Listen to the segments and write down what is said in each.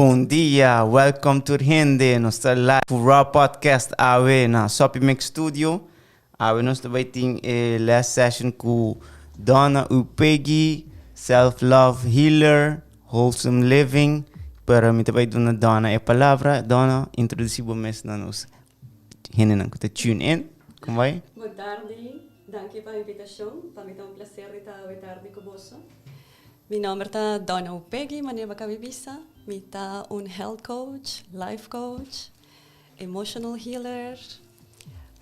Bom dia, welcome to Hindi. Nós está live para o Raw Podcast awe na Sopimix Studio. Awe nós vai ter last session com Donna Upegui, self-love healer, wholesome living. Para mim também dona Donna a palavra. Donna, introduzir mes na nos Hindi nang kita tune in. Como vai? Boa tarde, danke pela invitação. Para mim é um prazer estar hoje tarde com você. Meu nome é Donna Upegui, maneira cabibisa. Eu sou health coach, life coach, emotional healer.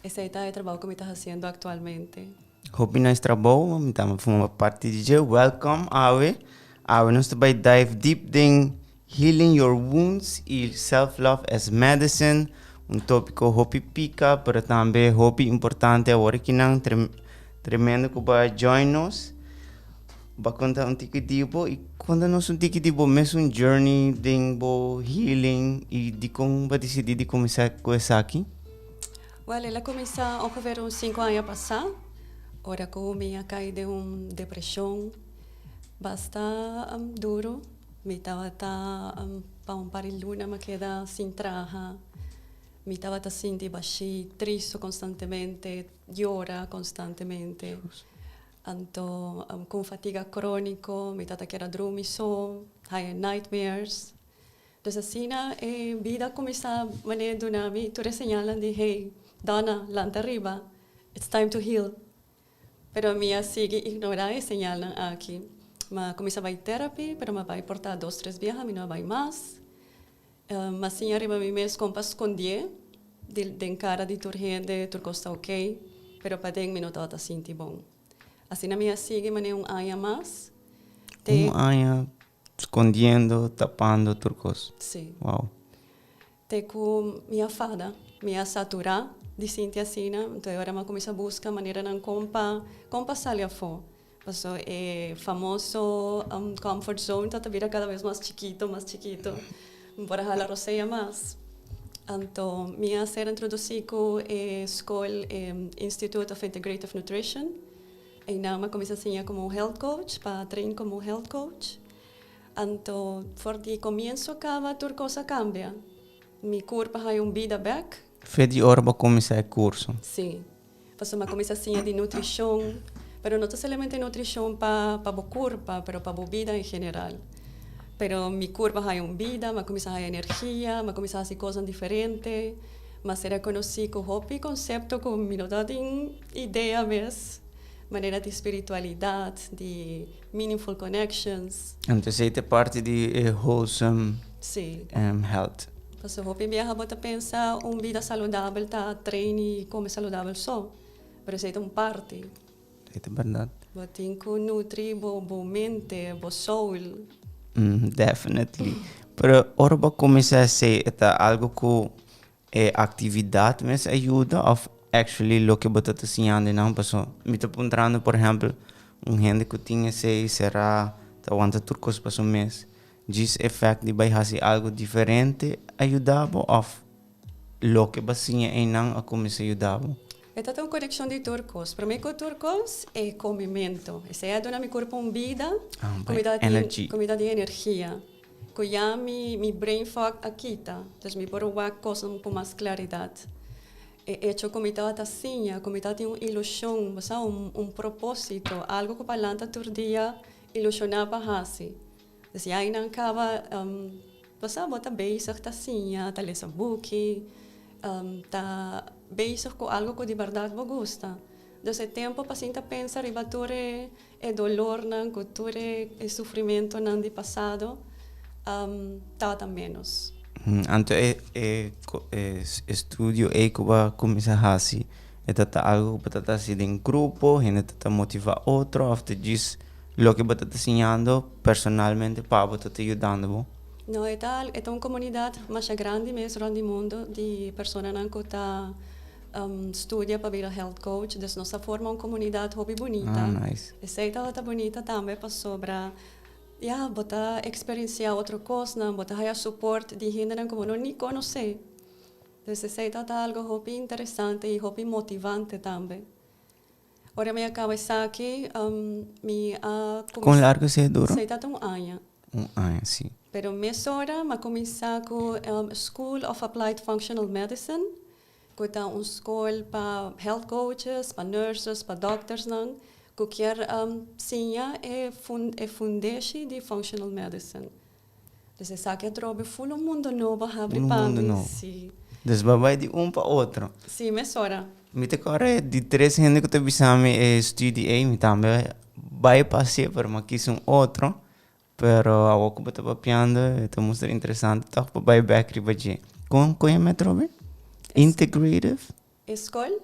Esse é o trabalho que eu estou fazendo atualmente. Hope nós trabalhamos, estamos uma parte de welcome awe. Awe nós também dive deep in healing your wounds e self-love as medicine. Tópico hope pica, pero também hope importante agora que não tremendo que vai join us. Vai contar tico e quando nós tico mesmo journey de healing e de como vai decidir de começar com isso aqui? Well, ela começou a ocorrer uns 5 anos passados. Ora que eu me caí de uma depressão bastante duro. Me estava para um par de luna, me queda sem trabalho. Me estava sentindo baixinho, triste constantemente, llora constantemente. Então, com fatiga crônica, me estava querendo dormir só, high nightmares. Então, assim, a vida começou a maneira de nami, tu señalan de, hey, Donna, lá arriba, it's time to heal. Pero minha sigue ignorar e señalan aqui. Mas começa a ir terapia, pero me vai portar 2-3 dias, me não vai mais. Mas sim, arriba mim mesmo com para esconder, de cara de turgente, tudo está ok, pero para dentro me não está sentindo bom. Assim na minha sigue, mas um ano mais. Ano escondendo, tapando turcos. Sim. Wow. Te com minha fada, minha satura, de sentir assim, então agora eu começo a buscar maneira de compa sair fora. Passou é famoso comfort zone, está vira cada vez mais chiquito. Para jalar roceia mais. Então, minha ser introduzir com a escola Institute of Integrative Nutrition. E não, eu comecei a ensinar como health coach, para treinar como health coach. Então, por de começo, cada coisa cambia. Meu corpo tem vida back. Foi de hora para começar o curso? Sim. Passou, eu comecei a ensinar de nutrição, mas não somente nutrição para o corpo, mas para a vida em geral. Pero mi curva hay vida, me comienza a haber energía, me comienza a hacer cosas diferentes, mas era conocido como hobby concepto, como mi nota de idea mes, manera de espiritualidad, de meaningful connections. Então, é parte de wholesome health. Pues o hobby viaja bota pensar vida saudável, tá treine como saudável só, pero isso é parte. É verdade. Botin com nutri bo mente, bo soul. Definitely. Pero ora para começar a ser algo que atividade mas ajuda ou actually lo que você está ensinando não passou me está apontando por exemplo gente que tinha será aguenta turcos para um mês diz efeito de vai fazer algo diferente ajudava ou lo que você aí não a começar ajudava. Esta é uma conexão de turcos. Para mim, com turcos é comimento. Essa é a meu corpo vida, comida de energia. Que já mi brain fog aqui tá. Então, me por uma coisa com mais claridade. É hecho comida assim, comida tem uma ilusão, propósito, algo que para lá todo dia ilusionar para fazer. Então, aí não acaba, você bota beijo tá assim, tá lendo book, tá bezig com algo que de verdade você gosta. Então, é tempo para você pensar em bature é dolornan, culture é sofrimento não de passado, tá menos. Então, estudo é que vai começar a fazer. É algo que você está fazendo em grupo, e está motivar outro, ou você diz o que você está ensinando personalmente para você estar ajudando. Não, é uma comunidade mais grande mesmo no mundo de pessoas que estão estudia para virar health coach, então nós formamos uma comunidade hobby bonita. Nice. Essa é bonita também para sobre botar experienciar outra coisa, botar suporte de gente como não nem conhece. Então essa é algo hobby interessante e hobby motivante também. Agora me acaba aqui, com largo se duro? Sei tá um ano. Um ano, sim. Pero mesora, ma começar com School of Applied Functional Medicine, que é uma escola para health coaches, para nurses, para doctors, não, que quer sinha é fundation de functional medicine. Então, essa que é trobe full mundo novo, abre para mim, sim. Desbabai de para outro. Sim, mesora. Me te corre de 3 gente que te bisame estudie, me também vai passar para uma quis outro. Pero ako ko bata papiando, ito mo ser interessante. Tak pa by back riba Kung kuya metro ba? Integrative? Escola?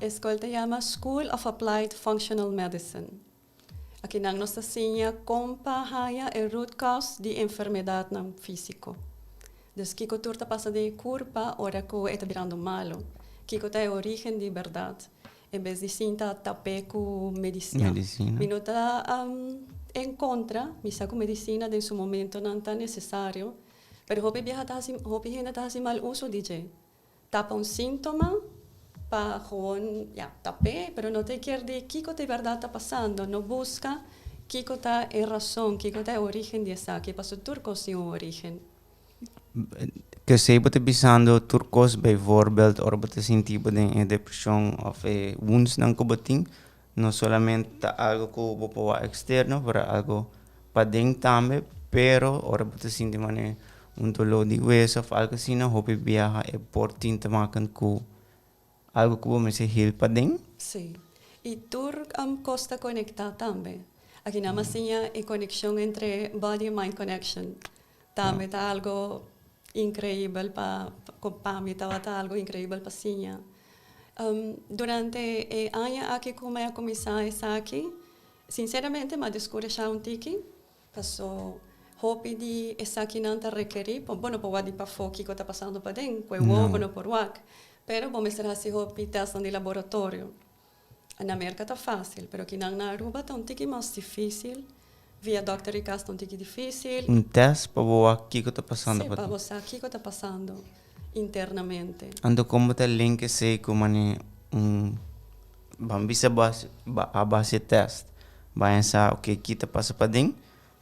Escola te chama School of Applied Functional Medicine. Aqui na nossa sinha compahaya e root cause de enfermidade no físico. Dus kiko turta passa de curpa, ora ko está virando malo. Kiko tá é origem de verdade. Em vez de sinta tapé com medicina. Minuta em contra, misa com medicina em seu momento não está necessário. Pero hopi gente tá assim mal uso de tapa síntoma para gewoon tapé, pero não te quer de kiko de verdade está passando, não busca kiko tá é razão, kiko tá é origem de essa, que passou turcos sem origem. Que sei bote bisando turcos bijvoorbeeld or bote sinti bote depressão of wounds nang kubating no solamente algo que bopo externo para algo para dentro também, pero or bote sinti mane dolor de hueso of algo assim na hope viaja é portin tamakan ku algo que me se heal para dentro. Sim. E tur costa conectar também. Aqui na massinha é conexão entre body and mind connection. Também tá algo incrível para mim, tá algo incrível para sinha. Durante o ano aqui como eu comecei aqui, sinceramente me descobri já tiki, passou hope de essa aqui não te requerir, bueno, pode para fora que está passando para dentro, que bueno por wak, pero vamos ser assim hope teste de laboratório. Na América está fácil, pero aqui na Aruba está tiki mais difícil. Via doctor e casa um tique difícil. Teste para ver o que está passando. Sim, para ver o que está passando internamente. Ando como está link sei como vamos a base teste. Vai pensar o que está passando para dentro,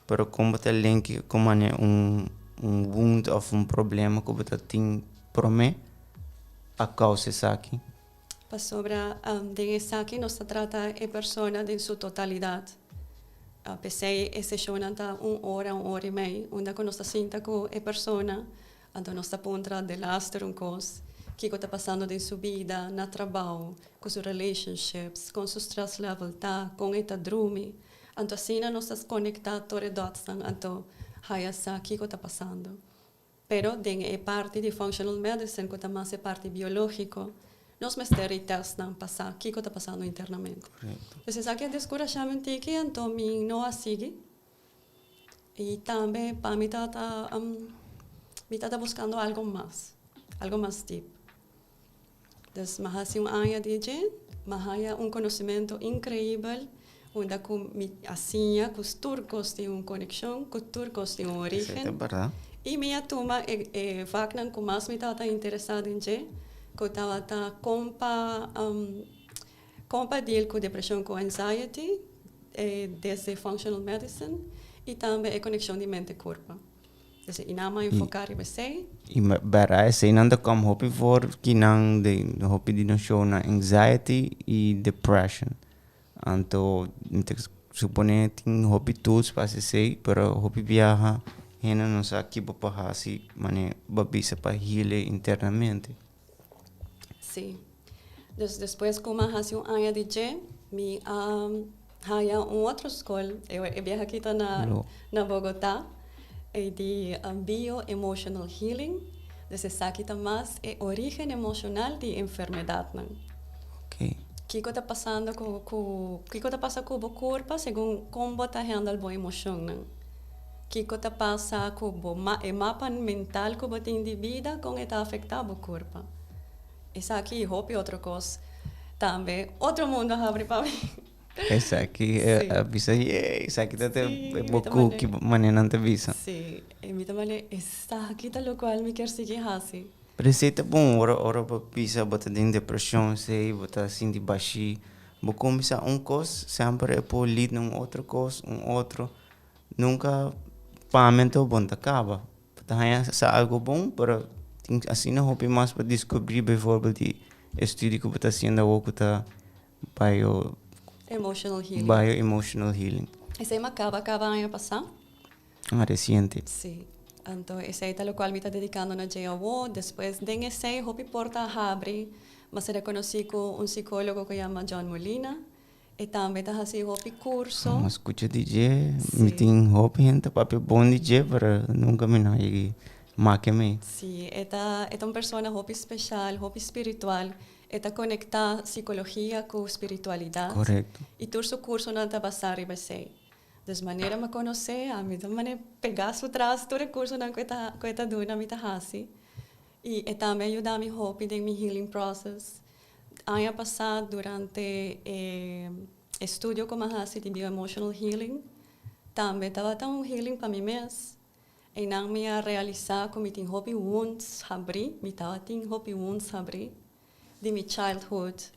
pero como está link como wound of problema que está tem prome a causa essa aqui. Para sobre de essa aqui nós trata a pessoa em sua totalidade. Pensei e sessione anta 1 ora e meia, onde nós sinta com a pessoa, ando nós pontra de laster cos, que está passando em sua vida, na trabalho, com seus relationships, com seu stress level, com esta drume, ando assim nós conectados todos dots, ando haya sa que está passando. Pero é parte de functional medicine, que também é parte biológico. Nós mesteritas não passar, o que está passando internamente. Então, aqui a descura chama que então me não sigue. E também para mim está buscando algo mais deep. Então, mas um ano de gente, mas conhecimento incrível, onde assim, com os turcos têm uma conexão, com os turcos têm uma origem. E minha turma é vacna com mais me está interessada em gente. Que estava compa deal com depressão, com anxiety, desde functional medicine, e também a conexão de mente e corpo. Então, inama enfocar em você. E bara essa ainda como hopi for que não de hopi de noção na anxiety e depression. Então, supone tem hopi tools para se, pero hopi viaja, hena não sabe que para assim, mane babisa para healer internamente. Sim. Depois, como eu faço um ano de G, me haya outra escola. Eu viajo aqui na Bogotá, de Bio-Emotional Healing. Então, aqui também é a origem emocional de enfermidade. Ok. O que está passando com o corpo, segundo como está handle a emoção. O que está passando com o mapa mental que você tem de vida, como está afetando o corpo. Essa aqui, hope outra coisa. Também, outro mundo abre para mim. Essa aqui é a visa, essa aqui é pouco que maneira não te visa. Sim, e me também, essa aqui tá o qual me quer seguir assim. Receita bom, ora para visa, bota de depressão, sei, bota assim de baixo. Vou começar coisa, sempre é por lid num outro coisa, outro. Nunca pamento bom acaba. Tá sa algo bom, pero assim não hope mais para descobrir, bijvoorbeeld, die estudie que você haciendo o que tá Emotional healing. bio-emotional healing. Ese acaba ano passado. Reciente. Sim. Então, esse é o qual me está dedicando na JAW. Depois, de esse, hope porta abre, mas será conhecido com um psicólogo que chama John Molina. E também está fazendo hope curso. Mas escuta DJ, me tem hope gente papi bom DJ para nunca me não ir maqueme. Sim, é uma pessoa hope especial, hope espiritual. Está conectada psicologia com espiritualidade. Correto. E todo o curso não está passando e vai ser. De maneira me conhecer, a mim também pegar o traço, todo o curso não que está dando, me está fazendo. E também ajuda me hope em meu healing process. Ano passado, durante estudo como assim de bio-emotional healing, também estava tão healing para mim mesmo. E não me realizar como tem hope wounds abrir, me estava tem hope wounds abrir de minha childhood,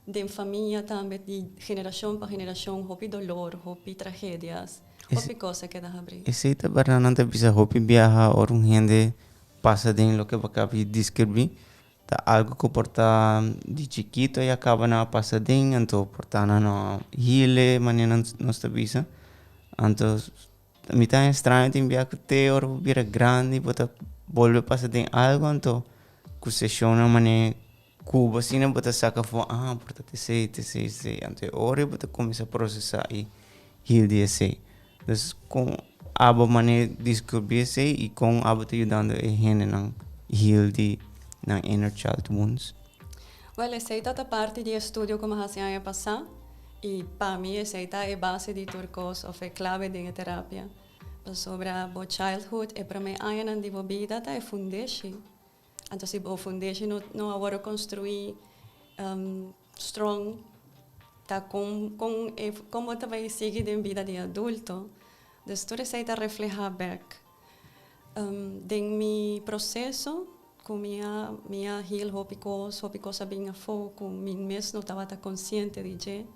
de família também de geração para geração, hope dolor, hope tragédias, hope coisas que dá abrir. Esse tá para não ter bisa hope viaja or um gente passa dentro lo que acaba de descrever. Tá algo que porta de chiquito e acaba na passa dentro, então porta na heal maneira não está bisa. Então me tá estranho tem viajar que te or vira grande, bota volve passa dentro algo, então que sessiona maneira Cuba, assim, não bota saca fora, porta te sei, então ora bota começa a processar e heal de sei. Então com aba maneira descobrir sei e com aba te ajudando a gente não heal de na inner child wounds. Well, essa é a parte de estudo como assim ano passado e para mim essa é a base de turcos ou é clave de terapia. Sobre a childhood e para mim ano de vida é foundation. Então, se o foundation não agora construir strong, tá como também seguir de vida de adulto, depois isso refleja back. De meu processo, com minha heal, hope coisa bem a foco, mim mesmo não estava consciente de que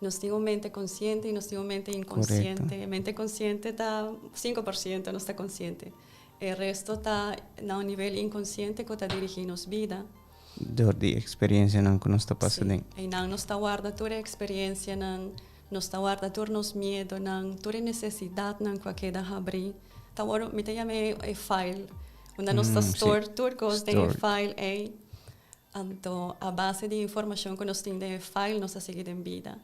nós temos mente consciente e nós temos mente inconsciente. Correcto. Mente consciente está 5%, não está consciente. O resto está no nível inconsciente que está dirigindo nossa vida. Door die experiência não que nós está passando. E não nos está guarda toda a experiência, não nos está guarda todos os medos, não toda a necessidade não que queda abrir. Tá agora me tem a file, onde nós está store tudo que tem a file é. Então a base de informação que nós temos de file nós está seguindo em vida.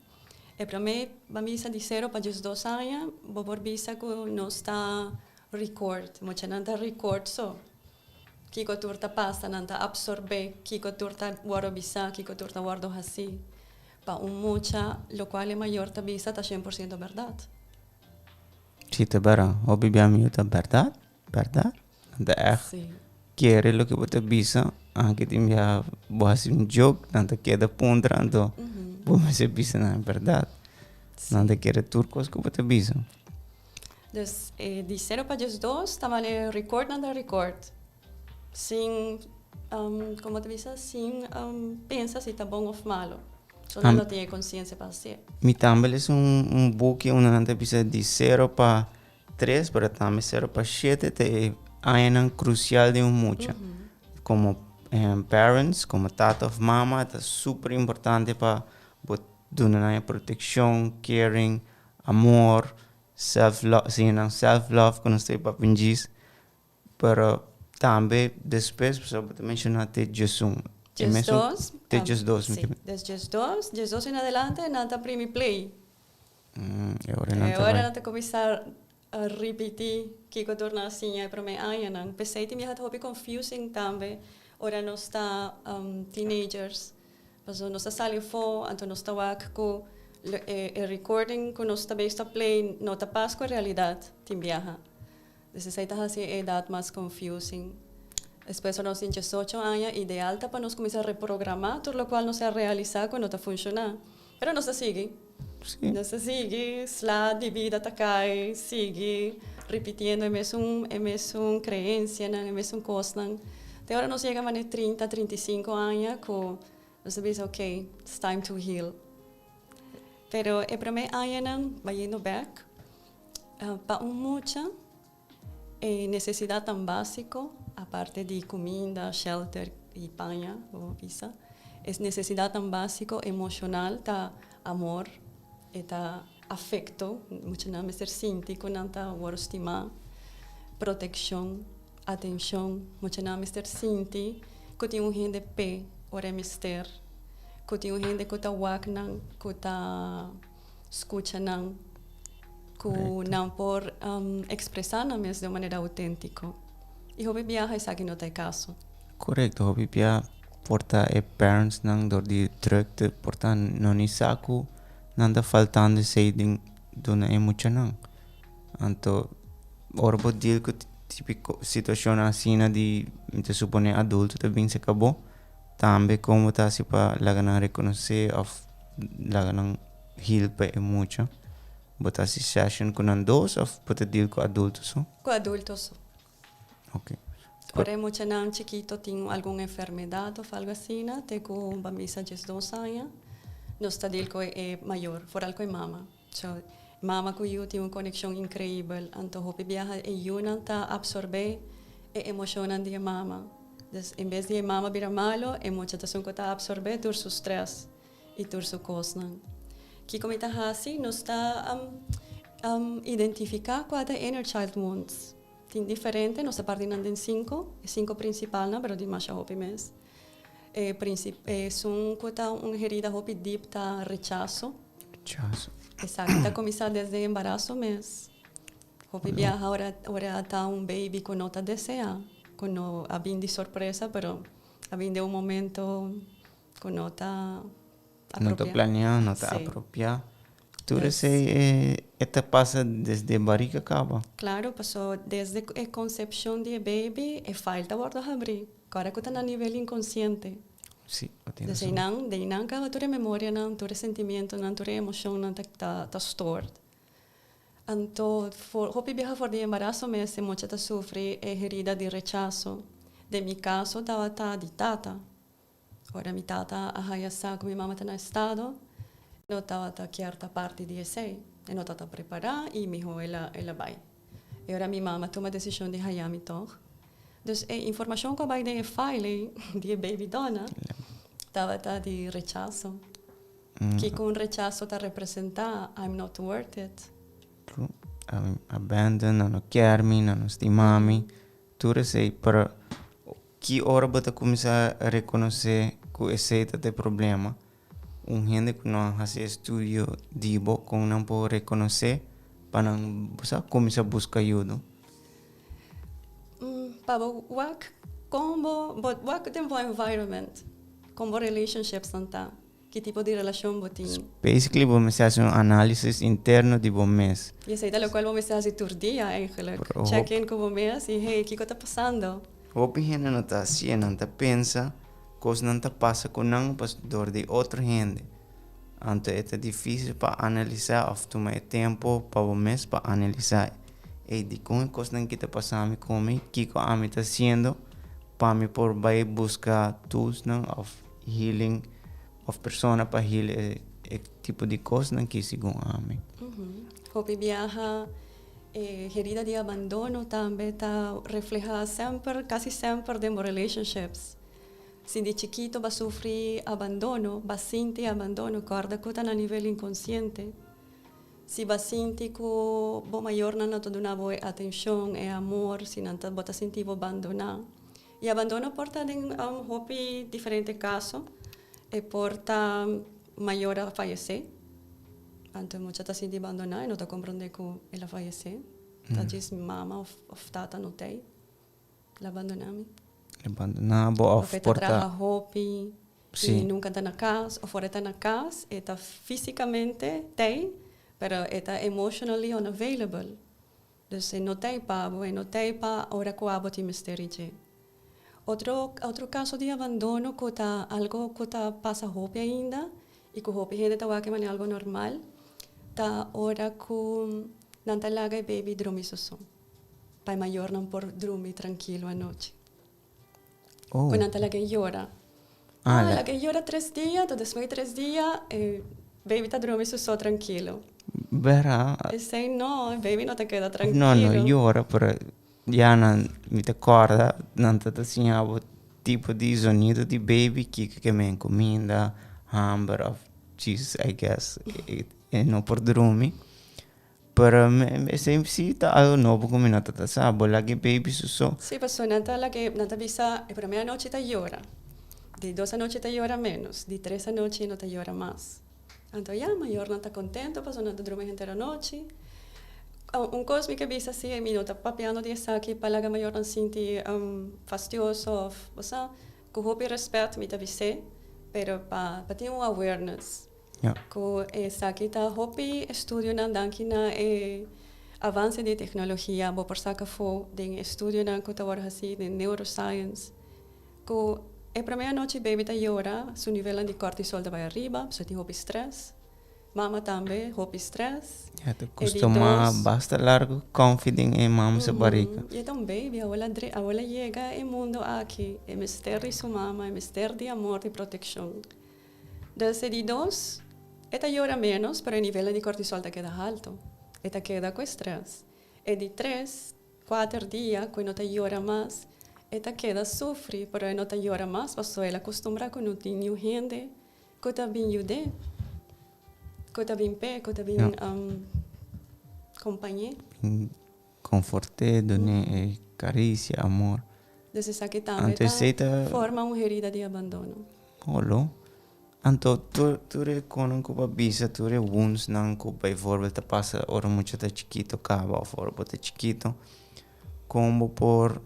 E para mim, vamos dizer para os 2 anos, vou visa que nós está record, mucha nanta record so. Kiko turta passa nanta absorbe, kiko turta guardo bisa, kiko turta guardo assim. Pa mucha, lo qual é maior ta bisa ta 100% verdade. Sí, te bara, hobby biami uta verdade, nanta echt. Quiere lo que você bisa, anche ti mia boas joke, nanta queda pondra, então, vamos se bisa na verdade. Nanta quere turcos que você bisa. Dus de 0 para 2 estava ali record na record. Sem, como te diz, sem pensar se está bom ou malo. Só não tem consciência para ser. Mi também é book onde não te precisa de 0 para 3, para também 0 para 7, te é crucial de mucho. Como parents, como tata of mama, é super importante para dar uma proteção, caring, amor, self-love, quando estou para pinjis, pero também depois, você mencionar te Jesus. Jesus 2. Sí, desde Jesus en adelante, nada primi play. Agora não te começar a repetir que eu torna assim, para mim, não. Pensei que me had hobby confusing também. Ora nós está teenagers, mas nós está salindo fora, então nós está com o recording que nós está besta play, não está pas com a realidade, tem viaja. Necessita assim a idade mais confusing. Depois nós temos 18 anos, ideal para nós começar a reprogramar, tudo o qual não se realizar quando está funcionando. Mas nós sigue. Sim. Nós sigue, slá de vida tá cai, sigue repetindo a mesma crença, a mesma coisa. Até agora nós chegamos a 30, 35 anos, que nós sabemos, ok, it's time to heal. Pero para mim, vai indo back, para mucha, necesidad tan básico, aparte de comida, shelter y paña o visa, es necesidad tan básico emocional, ta amor, eta afecto, mucho nada más ser sinti con tanta estima, protección, atención, mucho nada más ser sinti, que tiene un gente pe, ora mister, que tiene un gente que ta waknan, que ta escuchanan, que não por expressar na mesma de maneira autêntica. E hobby viaja is aqui no te caso. Correcto, hobby pia porta e parents nang door die drukte porta non isaku nanda faltande seding dona e mucha nang. Anto orbo deal ko típico situación así na di te supone adulto te bin se acabó tambe como ta si pa lagana reconocer of lagana heal pe e mucho. Bota si session con dos of puede deal con adultos, ¿no? Com adultos. Ok. Ora mucha nan chiquito tiene alguna enfermedad o algo así, te con bambisa de 2 años, no está deal con mayor, por algo mama. So, mama con yo tiene una conexión increíble, anto hopi viaja e yuna ta absorbe e emocionan de mama. Entonces, en vez de mama vira malo, e mucha tasun ko ta absorbe dur su stress y dur su cosnan. Kiko mita hasi nos está identificar cuál es inner child wounds. Tin diferente, nos partindo en 5 principal, pero de más hopi mes. Son cuota una herida hopi deep ta rechazo. Rechazo. Exacto, comienza desde embarazo mes. Hopi viaja ahora ta un baby con nota desea, con no habin de sorpresa, pero habin de un momento con nota No te planeado, no te sí. apropiado. Tú esta pasa desde barriga acaba. Claro, pasó desde concepción de baby e falta bordo abrir. Ahora que está a nivel inconsciente. Sí, tienes Desde razón. de inan cada tu memoria, nan tu sentimiento, nan tu emoción, nan ta stored. Anto hopi viaja por de embarazo me se mucha ta sufre herida de rechazo. De mi caso estaba ta di tata. Ora mi tata ahayasa con mi mamá está en estado. No estaba ta cierta parte de ese. E no estaba preparada y mi hijo ela vai. E ora mi mamá toma decisión de hayami toch. Dus información que vai de file de baby Donna estaba ta de rechazo. Que con rechazo ta representa I'm not worth it. True. Abandon, não quer me, não estima-me. Tu sei para que hora você começar a reconhecer que esse é o problema. Gente que não faz estudo de boa, que não pode reconhecer, para não começar a buscar ajuda. Para wak tempo environment, como relationships nanta, que tipo de relação botin. Basically, vamos fazer análise interno de bom mês. E essa é a qual vamos fazer por dia, eigenlijk. Check-in com o mês e hey, o que está passando? Hope gente não está assim, não está pensa, coisa não está passa com não pastor de outra gente. Então é difícil para analisar, ou tomar tempo para o mês para analisar. E de como coisa não que está passando comigo, que a mim está sendo, para mim por vai buscar tools não of healing, of persona para heal tipo de coisa não que segundo a mim. Hope viaja herida de abandono também está reflejada sempre, quase sempre dentro de relationships. Se de chiquito va a sufrir abandono, va a sentir abandono, guarda que está a nivel inconsciente. Si va a sentir que bo mayor no te da boa atención e amor, si no te va a sentir abandonar. Y abandono porta en hopi diferentes casos, e porta mayor a fallecer. Antes mucha te siente abandonada y no te comprende que ella fallecer. Entonces mamá o tata no te la abandonami. Abandonado ou porta hopi e nunca está na casa, ou fora está na casa, está fisicamente tem, pero está emotionally unavailable. Dus não tem pabo, não tem pa ora que abo te misterije. Outro caso de abandono que tá algo que tá passa hopi ainda e que hopi gente tá que é algo normal, tá ora que não tá laga e baby dormir sozinho. Pai maior não por dormir tranquilo à noite. Quando ela que llora. La que llora 3 días, después de 3 días, baby está dormindo só tranquilo. Verá. Esse não, baby não te queda tranquilo. Não, llora, pero ya me te acorda, não tá assim, o tipo de sonido de baby que me encomenda, hamburger of cheese, I guess, e não por dormir. Pero me sempre si tá algo novo como não tá sabe, lá que baby suso. Sí, pues nanta la que nanta visa, la primera noche te llora, de 2 noches te llora menos, de 3 noches no te llora más. Entonces ya, mayor no está contento, pues no te duermes entera noche. Un cosmi que visa assim, mi não tá papiando de aqui para a maior não sentir fastioso, você, com o respeito me deve ser, pero para ter um awareness. Ja. Com essa aqui tá hopi estudo na danki na avance de tecnologia, bo por saca fo de estudo na que tá agora assim de neuroscience. Com a primeira noite baby tá llora, seu nível de cortisol tá vai arriba, você tem hopi stress. Mama também, hopi stress. Ja, te costuma basta largo, confident em mama sa barriga. E então, baby, agora chega ao mundo aqui, é mistério de sua mama, é mistério de amor, de proteção. Desde de 2, esta llora menos, mas o nível de cortisol está queda alto. Esta queda com estresse. E de 3, 4 dias, quando não llora mais, esta queda sofre, mas não llora mais, porque ela acostumbra com não ter gente que está bem ajude, que está bem pé, que está bem companhia. Conforte, done carícia, amor. Desde aqui também forma uma herida de abandono. Olo. Então, tu reconon que bisa, tu wounds não que bijvoorbeeld te passa ora muito te chiquito cava ou fora bote chiquito, como por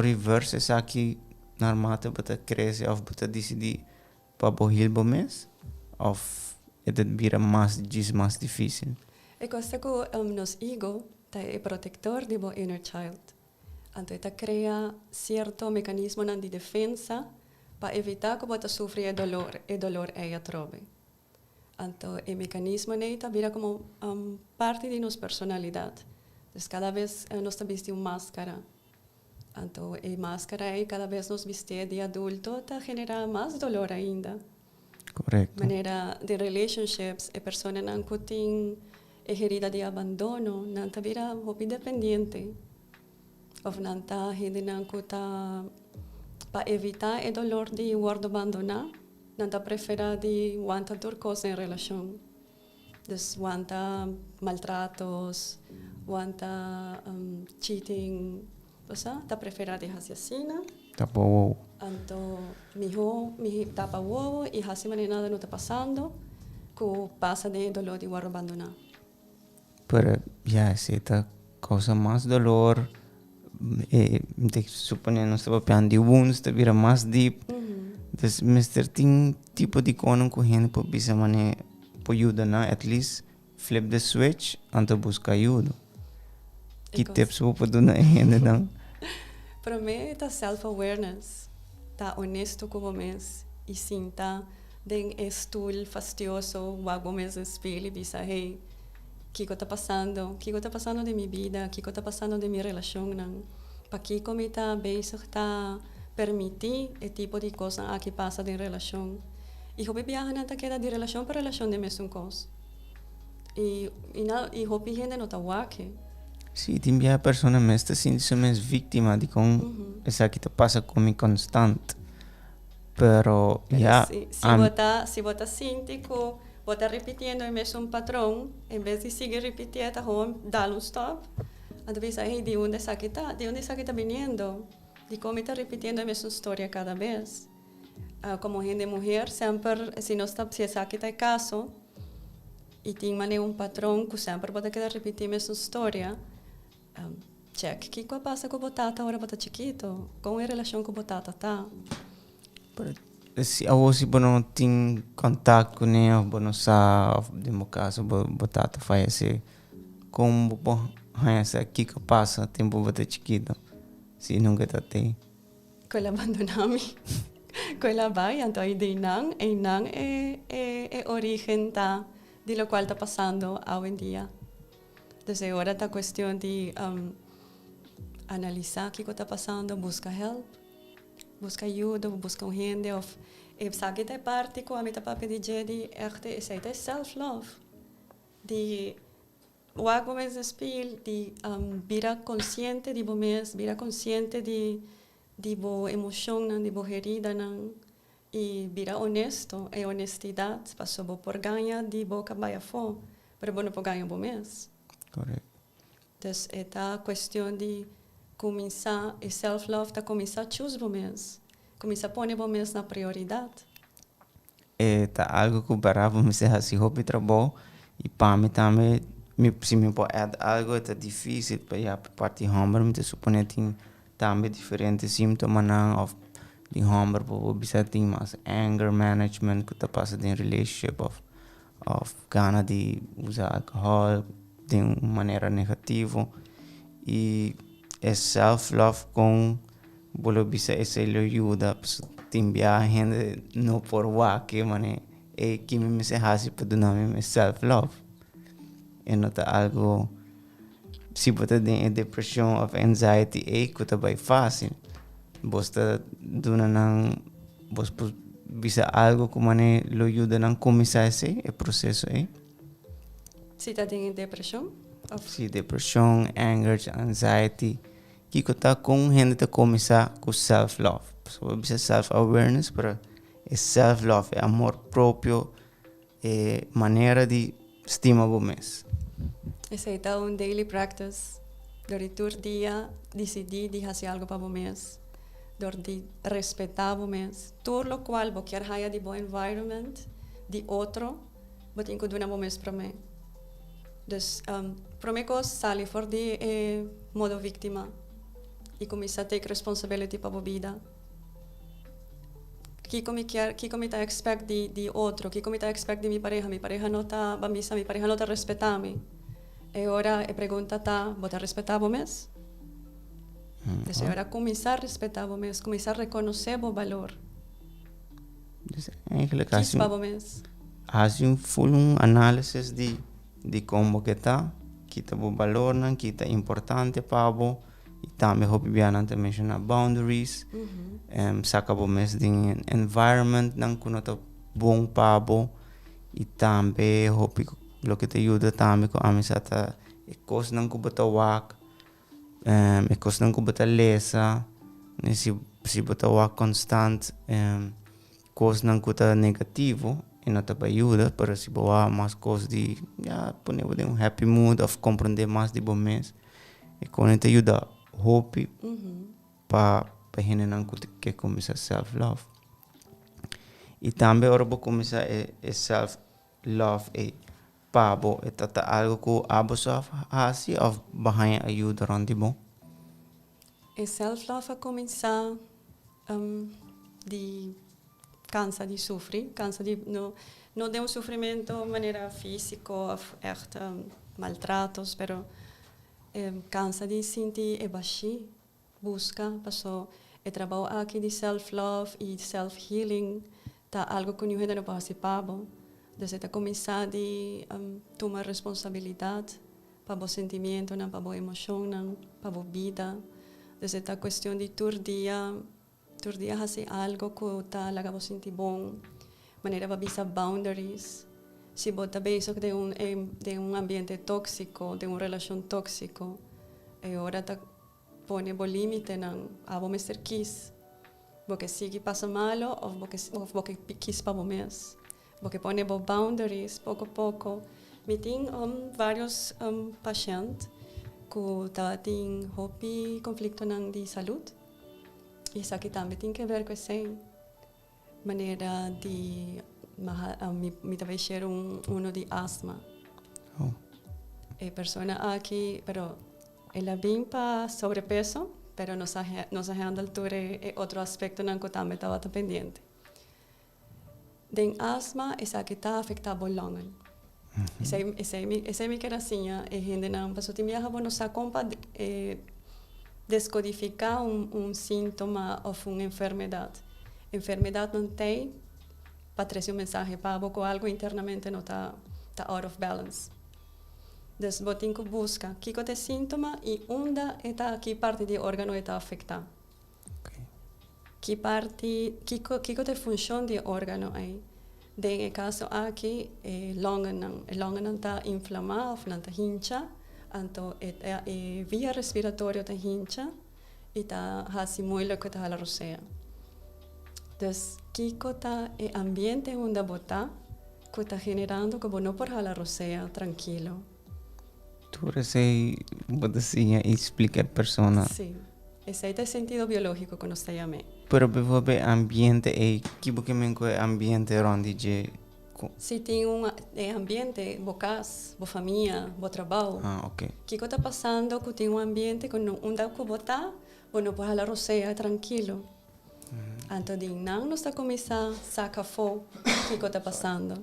reverse essa aqui normal bote cresce ou bote decidir para bohil bomes, ou é de vira mais difícil. E costa que nos ego é protector de bo inner child. Então, esta cria certo mecanismo de defesa para evitar que você sofra o dolor é a trobe. Então, o mecanismo está vira como parte de nossa personalidade. Então, cada vez nós vestimos uma máscara. Então, a máscara é cada vez nos vestir de adulto está genera mais dolor ainda. Correto. Maneira de relationships, a pessoa não tem herida de abandono, não está vira hobby dependente. Ou não está para evitar o dolor de ser abandonado, não está prefere de aguentar outra coisa em relação. Então, aguenta maltratos, aguenta cheating, está prefere de assassina. Tapa wow. Então, me tapa wow e assim nada não está passando, que passa de dolor de ser abandonado. Pero ya esta cosa más dolor, te supone no estaba peando de wounds, te vira más deep. Entonces, mister ting tipo de conon com gente por bisa mane por ajuda na, at least flip the switch anto busca ajuda. Que tips vou poder na gente não? Para mim, tá self-awareness, tá honesto com o mês e sim tá den estul fastioso, wago mês espelho e bisa hey, que está passando? O que está passando de minha vida? O que está passando de minha relação? Para que como está bem, está permitir esse tipo de coisa que passa de relação. E eu viajo não queda de relação para relação de mesmo coisa. E eu gente não está aqui. Sim, tem a pessoa mesmo está sendo vítima de como essa que passa comigo constante. Pero já se você sente que você repetindo o mesmo padrão, em vez de seguir repetindo, vamos dar stop. Então, você hey, de onde essa que está? De onde essa que está vindo? De como está repetindo a mesma história cada vez? Como gente mulher, sempre, se não está, se essa que está caso, e tem um padrão que sempre pode quedar repetir a mesma história, check. O que passa com a batata agora você chiquito? Como é a relação com a batata tá? Se não tem contato com ele, não sabe, de meu caso, batata faz assim, como essa que passa tempo você chiquito, se nunca está tem. Quando abandonami, quando vai, então aí de não é origem tá de lo qual está passando hoje em dia. Então agora está questão de analisar o que está passando, buscar help. Busca ajuda, busca gente. Of, sabe que é parte que a minha papi de echt é self-love. De wag bom mês espil de vira consciente de bom mês, vira consciente de bo emoção nan, de bo herida nan, e vira honesto, e honestidade, passou bo por ganhar de bo cabaya fo, para bo não por ganhar bom mês. Correto. Então, é a questão de começar, e self-love, tá começar a choose bom mês, começar a pôr bom mês na prioridade. Tá algo que parava me ser assim hobby trabalho e para mim também se me pode algo é difícil para ir parte homem me supõe tem também diferentes sintomas não of de homem por bisa tem mais anger management que tá passando em relationship of gana de usar alcohol de uma maneira negativa e é self love com bolo bisa esse ele ajuda tem viagem no por que mané é que me se hasi para donar me self love é nota algo se você tem depressão of anxiety é que tá bem fácil você dona não você bisa algo que mané lo ajuda não começar esse processo Se tá tem depressão? se depressão anger anxiety que tá com gente tá começar com self love so bisa self awareness para é self love é amor próprio é maneira de estima o mês. Esse é daily practice. Durante o dia, decidir de fazer algo para o mês. De respeitar o mês. Tudo o qual você quer haya de bom environment, de outro, você tem que dar um mês para mim. Então, para mim, sair fora de modo vítima e começar a ter responsabilidade para a vida. Que me tá expect de outro, que me tá expect de minha pareja não tá bamisa, minha pareja não tá respeitando-me. E agora a pergunta tá, você respeitar o mês? Então, agora começar a respeitar o mês, começar a reconhecer o valor. Que é o mês? Faz full análise de como que tá o valor, que tá importante para você. E também hope bianan te mencionar boundaries saca bo mes din environment nang kuno to bom pabo e também hope lo que te ajuda também com amisata e cos nang kubata wak e cos nang kubata lesa ne si bata wak constant cos nang kuta negativo e não te ajuda para si boa mais cos de já pone um happy mood of compreender mais de bom mês e com te ajuda hope para hinan que começar self love e também ora vou começar self love e pabo é tata algo que abo só assim of bahaya ajuda randi bom E self love a começar de cansa de sofrer, cansa de não de sofrimento de maneira física ou echt maltratos, pero cansa de sentir baixi, busca, passou o trabalho aqui de self-love e self-healing, tá algo que eu não participar, desde tá começar de tomar responsabilidade para o sentimento, para a emoção, para a vida, desde tá questão de todo dia fazer algo que tá laga você sentir bom, maneira para bisa boundaries. Se você está bem de um ambiente tóxico, de uma relação tóxica, e agora está põe o limite não, vou me ser quis, porque se passa mal ou porque quis para o mês, porque põe boundaries pouco a pouco. Me tem vários pacientes que têm conflito de saúde, e isso aqui também tem que ver com essa maneira de me talvez ser uno de asma. Persona aqui, pero ela vem para sobrepeso, pero nossa altura é outro aspecto que também estava pendente. Den asma, essa aqui está afetando o lungen. Essa é minha queracinha, e gente não passou de minha avó não sabe como descodificar sintoma ou uma enfermidade. Enfermidade não tem para trazer mensagem para você algo internamente não está out of balance. Então, você tem que buscar que é o sintoma e onde está que parte do órgão está afetada. Que parte, que é a função do órgão aí. En caso aqui, longan está inflamado, está hincha, então via respiratória está hincha e está assim muito que está a roceia. Então, kiko está o ambiente onde botar, que está generando que não por a roceia tranquilo. Tu sei, você assim explicar persona. Sim, esse é o sentido biológico que nós temos. Pero bebe ambiente e que porque me ambiente onde je. Se tem ambiente, bo casa, bo família, bo trabalho. Ah, ok. O que está passando que tem ambiente que onde que botar, não pode a roceia tranquilo. Então, não está começando a sacar fogo o que está passando.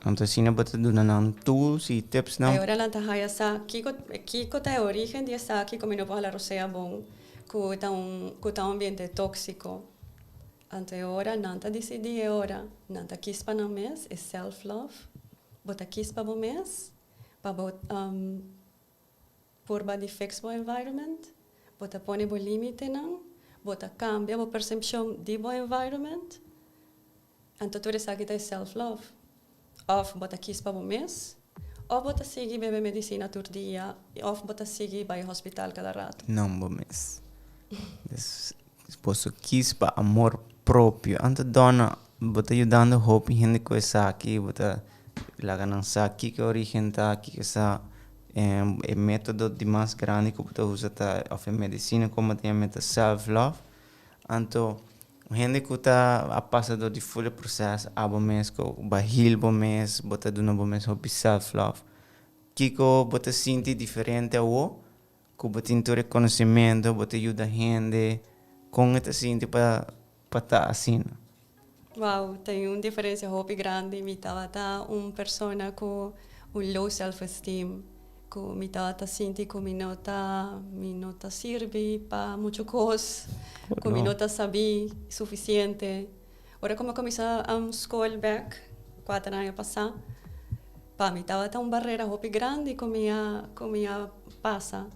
Então, se não botar do não tools e tips não. Agora ela está aí essa que é a origem dessa que como não pode a roceia bom, que está um ambiente tóxico. Então, agora não está decidindo agora, não está quispa no mês, é self-love. Bota quispa no mês, para botar por body fix o environment, bota põe o limite não, bota cambia a percepção do environment. Então, tudo isso aqui é self-love. Ou bota quispa no mês, ou bota seguir beber medicina todo dia, ou bota seguir para o hospital cada rato. Não, bom mês. Posso quispa amor propio. Anta Donna, bota ajudando hope gente com essa aqui, bota lagan sa aqui que origem tá aqui que essa é método de mais grande que bota usa tá of medicina como tem meta self love. Anto gente que tá a passado de full processo abo mês ko bahil bo mês bota do novo mês hope self love. Kiko bota senti diferente ao que bota into reconhecimento, bota ajuda gente com esta senti para tá assim. Wow, tem uma diferença muito grande. Me estava persona com low self-esteem, que me estava sentindo que me não serve para muita coisa, que me não sabia suficiente. Agora como comecei a escola back, 4 anos passar, me estava uma barreira muito grande que me passa.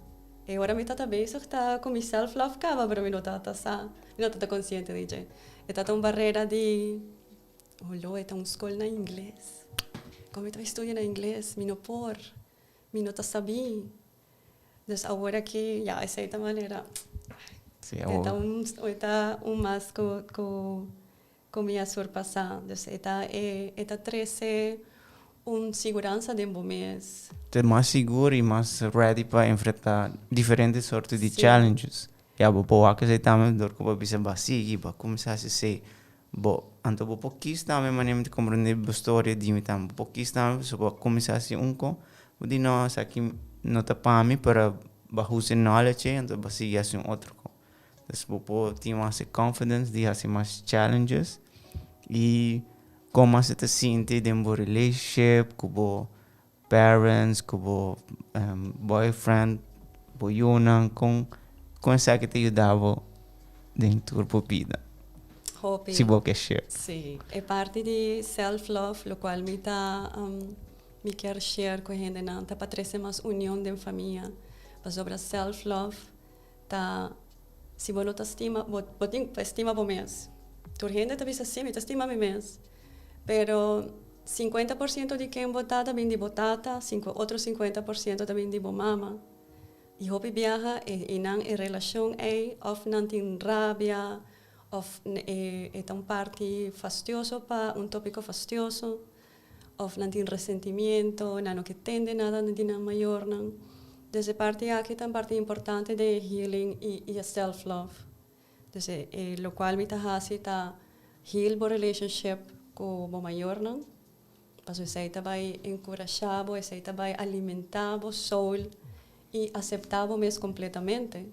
E agora me está bem, só que está com self-love, mas me não está consciente de está uma barreira de está uma escola na inglês. Como eu estudando inglês, me não sabia. Então agora que essa é a maneira. Está mais que me surpassar. Então está 13 segurança de mês. Ter mais seguro e mais ready para enfrentar diferentes sortes de challenges. E a boa que você também dor com a bisa basic para começar a ser anto bo pouquinho também maneira de compreender a história de mim também pouquinho também só para começar a ser com o de nós aqui não tá para mim para usar knowledge então basic assim outro com então bo ter mais confidence de fazer mais challenges e como você te sente dentro do relationship com parents com boyfriend boyuna com essa que te ajudava dentro da vida. Se você quer share. Sim, é parte de self-love, o qual me quer share com a gente, para trazer mais união da família. Mas sobre self-love, se você não estima, você estima o mês. A gente também assim, me estima o mês. Pero 50% de quem botada vem de botata, outro 50% também de mama. E hopi viaja e não em relação of não tem rabia, of é tão parte fastioso para tópico fastioso, of não tem ressentimento, não que tende nada de nada maior não. Dessa parte aqui tem parte importante de healing e self-love. Desse lo qual me tá heal bo relationship com o maior não. Paso esse vai encorajar, esse vai alimentar o soul e aceitar o mês completamente.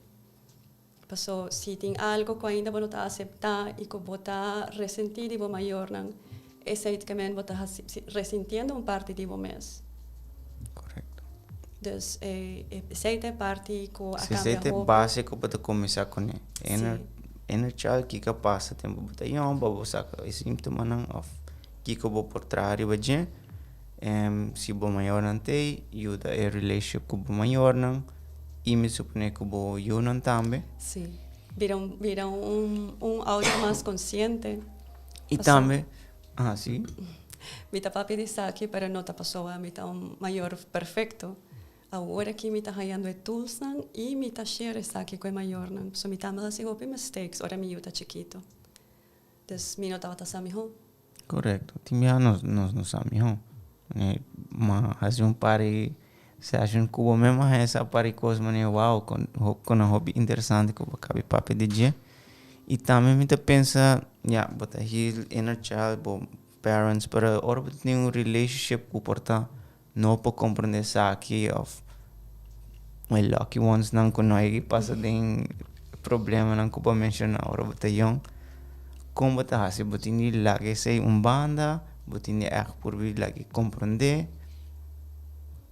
Paso se tem algo que ainda não está aceitar e que está ressentido o maior não, esse é que mesmo está ressentindo uma parte do mês. Correto. Então, essa é a parte que acaba é básico para começar com energia que passa tempo botar para você esse síntoma não of que vou por trás de se o maior não tem ajuda a relationship com o maior não e me supõe que o não também vira áudio mais consciente e também Ah, sim? Mita papi de saki, pero não tá pessoa, mita maior perfeito. Agora que mita hayando e tools nan e mita share saki com maior nan. So mita mas assim hopi mistakes, ora mi yuta chiquito. Des mi não tava tasami ho. Correto. Timia nos sabemos. Mas assim um pare se acham que o mesmo é essa pare coisa mane wow com um hobby interessante que cabe papo de dia. E também me pensa, but heal inner child, bo parents, para ora tem um relationship que porta não para compreender aqui of my lucky ones não com nós que passa tem problema não que para mencionar ora bota young como bota assim botini lagi sei banda botini echt por vir lagi compreender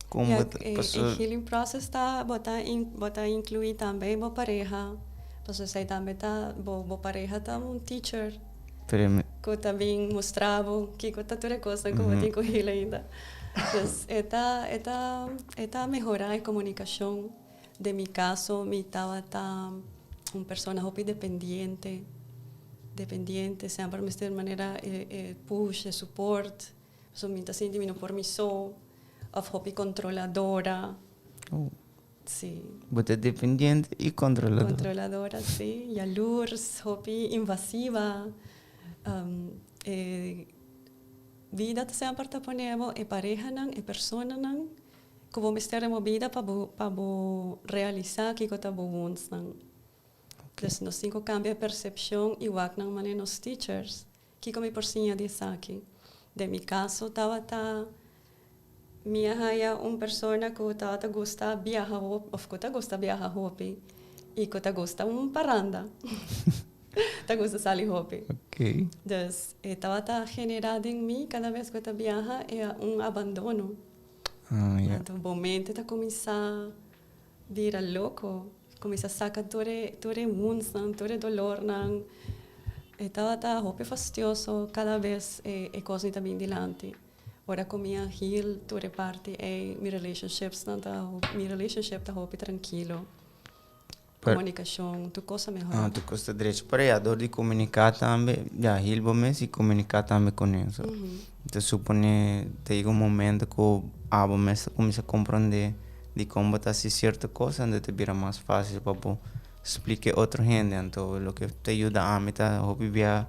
como bota passou o healing process tá bota incluir também bo pareja. Passou sei também tá bo pareja tá teacher. Que também mostrava que tá toda coisa que eu tenho com ele ainda. Pues está mejorar a comunicação. De mi caso, mi estaba una persona hopi dependiente, sempre me de manera push, support, so mi está sinti mino por mi so, of hopi controladora. Oh. Sí. Você dependiente e controladora. Controladora, sí. Y allures, hopi invasiva. Vida sempre tá ponemos pareja nan persona nan que vamos ter uma vida para realizar que tá bons nan. Então nós cinco cambia a percepção e o nan mané nos teachers que como porcinha de aqui. De mi caso tava minha haya persona que tava gosta viajar of que gosta viajar hopi e que gosta paranda. Tá gosta salir hopi. Ok. Dus estava generado em mim cada vez que eu viaja é abandono. Então, momento tá começar a virar louco, começar a sacar todo wounds, todo dolor, estava hopi fastidioso cada vez é coisa também dilante. Ora comia heal toda parte mi relationships, mi relationship tá hopi tranquilo. Comunicação, tu coisa melhor. Tu costa direito para a dor de comunicar também, hilbo mesmo e comunicar também com eles. Então supone tem momento que a mesmo começa a compreender de como está se certa coisa, onde te vira mais fácil para explicar outra gente. Então o que te ajuda a mim tá viver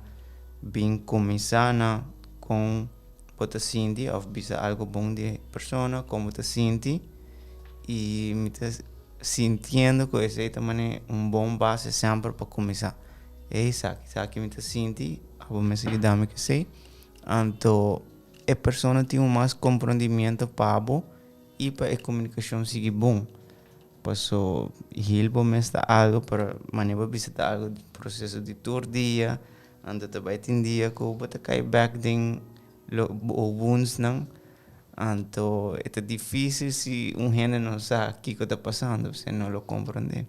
bem começar com você sentir ou bisa algo bom de pessoa, como te sente e me sintiendo que esse também é bom base sempre para começar. É isso que me senti, a me ajudar que sei. Então, a pessoa tem mais compreendimento para e para a comunicação seguir bom. Passo hilbo me está algo para maneira visitar algo do processo de todo dia, ando também tem dia que eu vou cair back den o wounds não. Então, é difícil se gente não sabe o que está passando, você não lo compreende.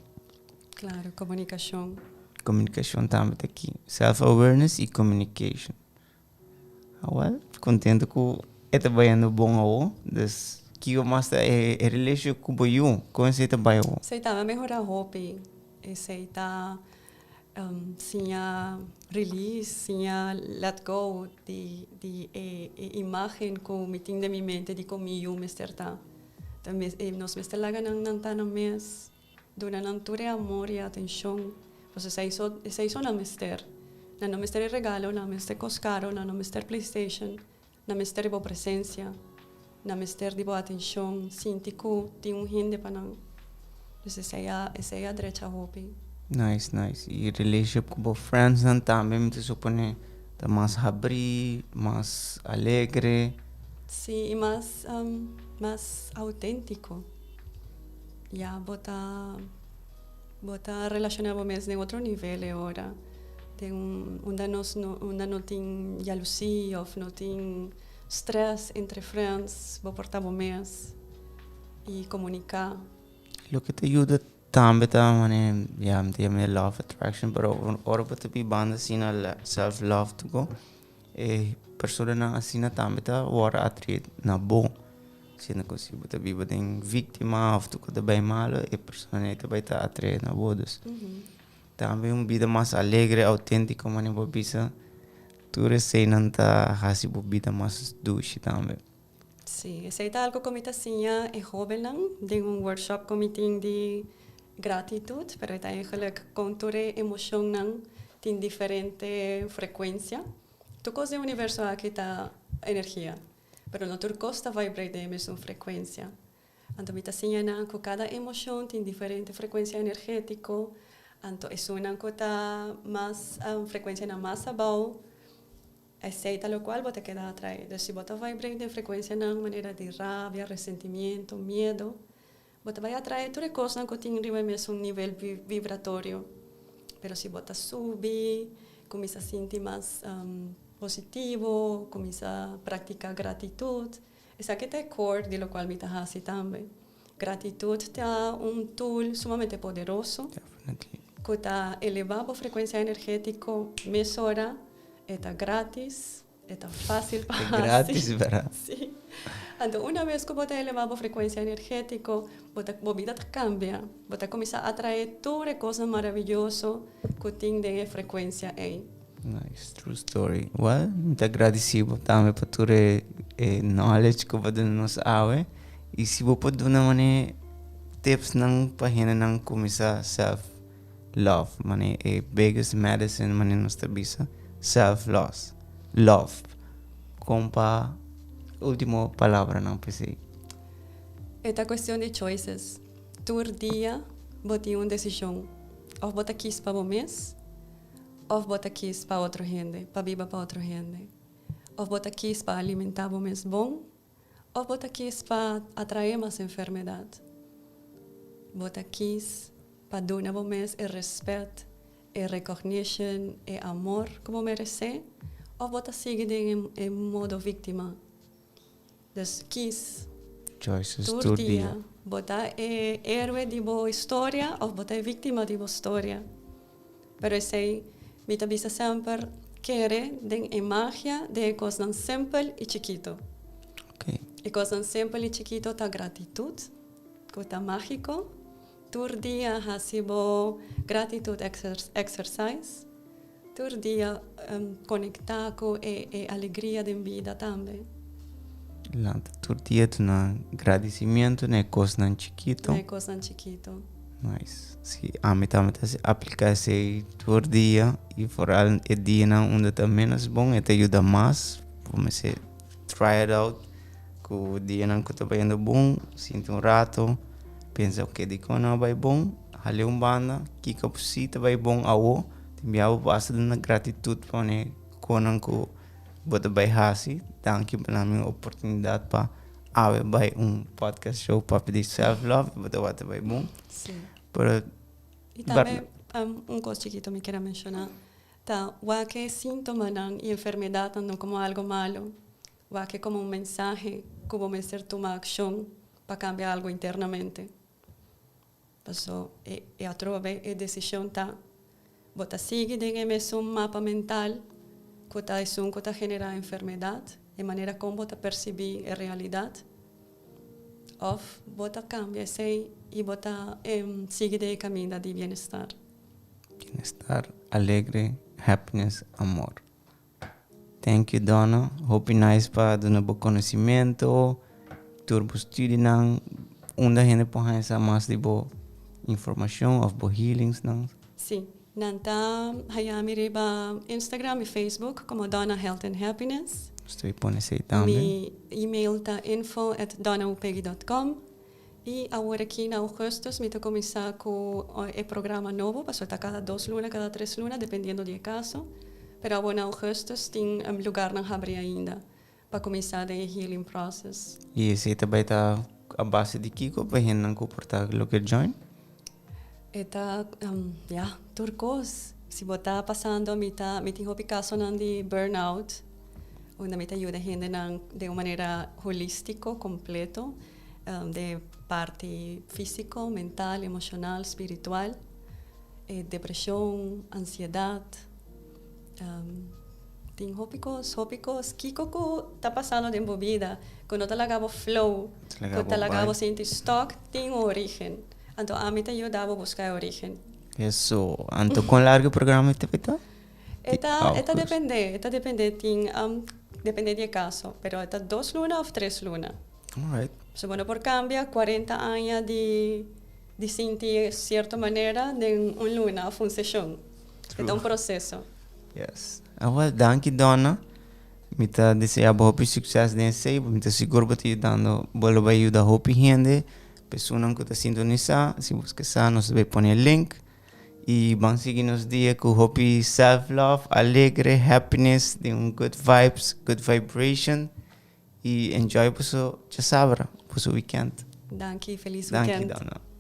Claro, comunicação. Comunicação também está aqui. Self-awareness e communication. Well, contente que está bem bom ao, das que eu mais é relação com o eu, como você está bem ao. Você está melhorar hobby, você está sem a release, sem a let go de imagem que me tem de minha mente de como eu me está. Então, nós me está lá ganhando tanto mês, durante todo amor e atenção. Você se isso não me está. Não me está regalo, não me está coscaro, não me está PlayStation, não me está boa presença, não me está de boa atenção, sinto que tem gente para não. Então, essa é a direita hobby. Nice. E relationship com friends também me supone tá mais abrir, mais alegre. Sim, e mais autêntico. Já botar relacionar mesmo em outro nível agora. Onde não tem jalousia ou não tem stress entre friends, vou portar mês e comunicar. O que te ajuda também mane tem a love attraction, pero ora para te banda assim na self love to go pessoa na assim também tá ora atrai na bom se não consigo te viver tem vítima ou tu que bem malo e pessoa também tá atrai na bodas também vida mais alegre autêntica mane vou bisa tu sei nanta hasi bubita mas dushi também. Sim, esse é algo como tasinha é jovem, tem workshop como de gratitude, pero está eigenlijk conture emoção não tem diferente frequência. Tu coisa o universo aqui tá energia, pero no tu costa vibrar de mesma frequência. Então me tasinha não que cada emoção tem diferente frequência energética. Então isso não que tá mais frequência na mais abaixo. Aceita lo cual você queda atraído. Se você vai de frequência na maneira de rabia, ressentimento, medo, você vai atrair todas as coisas que tem mesmo um nível vibratório. Pero se você subir, começa a sentir mais positivo, começa a praticar gratitude, essa aqui é a cor de lo qual me está também. Gratitude é tool sumamente poderoso. Definitely. Que está elevado a frequência energética, mesura. Está grátis, está fácil para hacer. Gratis, ¿verdad? Sí. Então, uma vez que você eleva a frequência energética, a vida cambia. Você começa a atrair todas as coisas maravilhosas que tem de frequência aí. Nice, true story. Well, muito agradecido também por todo o knowledge que você nos dá. E se você pode dar uma tips nang página nang começar self-love, mané, biggest medicine, mané, nos tabisa. Self-love. Compa, última palavra não pensei. Esta questão de choices. Todo dia, você tem uma decisão. Ou você quis para o mês, ou você quis para outra gente, para viver para outra gente. Ou você quis para alimentar o mês bom, ou você quis para atrair mais enfermidade. Você quis para dar o mês o respeito, e recognition, e amor como merece, ou você sigue em modo vítima. Então, quis Choices todo dia. Você é herói de boa história ou você é vítima de boa história. Pero sei, me avisa sempre querer a magia de coisas simples e chiquito. Okay. E coisas simples e chiquito está gratitude, que está mágico. Todo dia hasibo gratitude exercise. Todo dia conectar com a alegria da vida também. Todo dia tu na agradecimento, né, coisa não chiquito. É coisa chiquito. Nice. Se a mim também se aplicar esse todo dia e fora o dia não onde está menos bom, te ajuda mais. Vamos try it out. Que o dia não que está indo bom, sinto rato. Pensa que de quando vai bom, ali banda, que capacita vai bom ao, também basta de gratitude para né, quando que você vai hasi, thank you pela minha oportunidade para vai podcast show para pedir self-love, você vai bom. Sim. Pero, e também coisa chiquito me quero mencionar, tá, o que sintoma não e enfermidade não como algo malo, o que como mensagem que vamos ser tomar ação para cambiar algo internamente. Então, a trove a decisão tá, você sigue de mesmo mapa mental que está generar enfermidade, de maneira como você percebe a realidade, ou você cambia sei e você sigue de caminho de bem-estar. Bem-estar, alegre, happiness, amor. Thank you, Donna. Hope nice para dar um bom conhecimento, turbo estudo não, onde a gente pode receber mais de boa informação ou boa healings não. Sim. Nanta hayami riba Instagram e Facebook como Donna Health and Happiness. Estou pondo esse também. Mi e-mail tá info@donnaupegui.com. E agora aqui em agosto me tô começar com o programa novo, para soltar cada 2 lunas, cada 3 lunas, dependendo do caso. Pero agora em agosto tem lugar não abre ainda para começar o healing process. E esse também está a base de Kiko para a gente não comportar o que join? Eta turcos. Se botar passando, me tem um caso de burnout, onde me ajuda a gente de uma maneira holística, completo, de parte física, mental, emocional, espiritual, depressão, ansiedade. Tem hópicos, Kiko que está passando de uma vida, quando está lagado flow, quando está lagado sem stock, tem uma origem. Então, a mim te ajudava a buscar a origem. Isso. Então, com largo programa te feita? Esta depende del caso, pero esta 2 lunas o 3 lunas. All right. So, bueno, por cambia 40 años de sentir cierta manera de una luna o una sesión. É um processo. Yes. Well, dank je, Donna. Mita deseja hopi sucesso nesse aí, mita seguro para te dando bolo para ajudar hopi gente, pessoas que tá sintonizar, se você quiser, nós vai pôr o link e vamos seguir nos dias com hopi self-love, alegre, happiness, de good vibes, good vibration e enjoy por seu sábado, por seu weekend. Danke, feliz Dank je, weekend. Donna.